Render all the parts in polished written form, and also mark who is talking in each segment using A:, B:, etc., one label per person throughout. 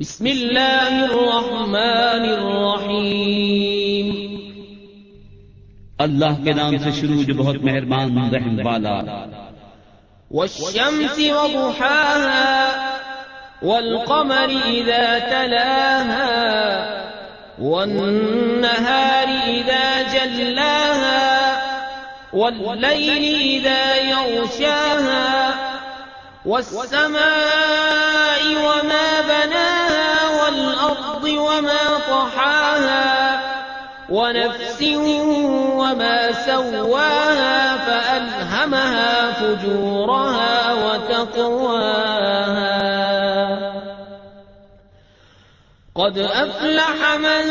A: बिस्मिल्लाहिर्रहमानिर्रहीम।
B: अल्लाह के नाम से शुरू जो बहुत मेहरबान रहम वाला।
A: वश्शम्सि वदुहाहा वल्क़मरि इज़ा तलाहा वन्नहारि इज़ा जल्लाहा वल्लैलि इज़ा यग़शाहा वस्समाइ वमा बनाहा वल्अर्दि वमा तहाहा वनफ्सिन वमा सव्वाहा फअल्हमहा फुजूरहा वतक़वाहा क़द अफ़्लह मन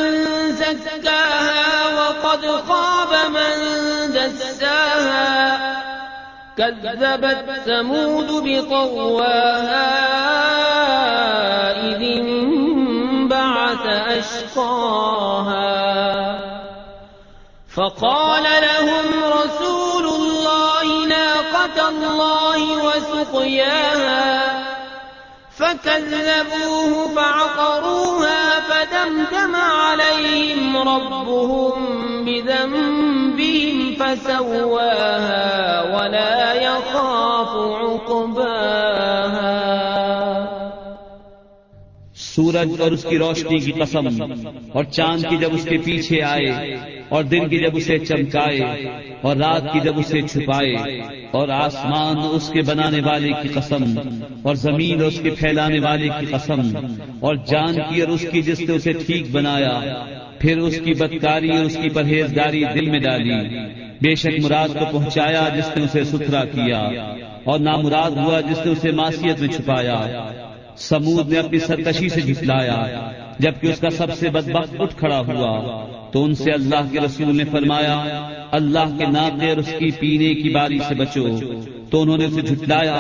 A: ज़क्काहा वक़द ख़ाब मन दस्साहा कज़्ज़बत समूद बितग़वाहा इज़ इंबअथ अश्क़ाहा फ़क़ाल लहुम रसूलुल्लाहि नाक़तल्लाहि वसुक़याहा फकज़्ज़बूहु फअक़रूहा फदमदम अलैहिम रब्बुहुम बिज़ंबिहिम फसव्वाहा वला यख़ाफ़ु उक़बाहा।
B: सूरज और उसकी रोशनी की कसम, और चांद की जब उसके पीछे आए, और दिन की जब उसे चमकाए, और रात की जब उसे छुपाए, और आसमान उसके बनाने वाले की कसम, और जमीन उसके फैलाने वाले की कसम, और जान की और उसकी जिसने उसे ठीक बनाया, फिर उसकी बदकारी और उसकी परहेजगारी दिल में डाली। बेशक मुराद को पहुंचाया जिसने उसे सुथरा किया, और नामुराद हुआ जिसने उसे मासियत में छुपाया। समूद ने अपनी सरकशी से झुठलाया, जबकि उसका सबसे बदबख्त उठ खड़ा हुआ, तो उनसे अल्लाह के रसूल ने फरमाया, अल्लाह के नाके और उसकी पीने की बारी से बचो। तो उन्होंने उसे झुठलाया,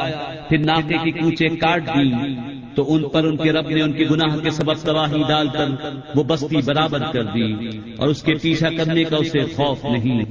B: फिर नाके की कूचे काट दी, तो उन पर उनके रब ने उनके गुनाह के सबब तबाही डालकर वो बस्ती बराबर कर दी, और उसके पीछा करने का उसे खौफ नहीं।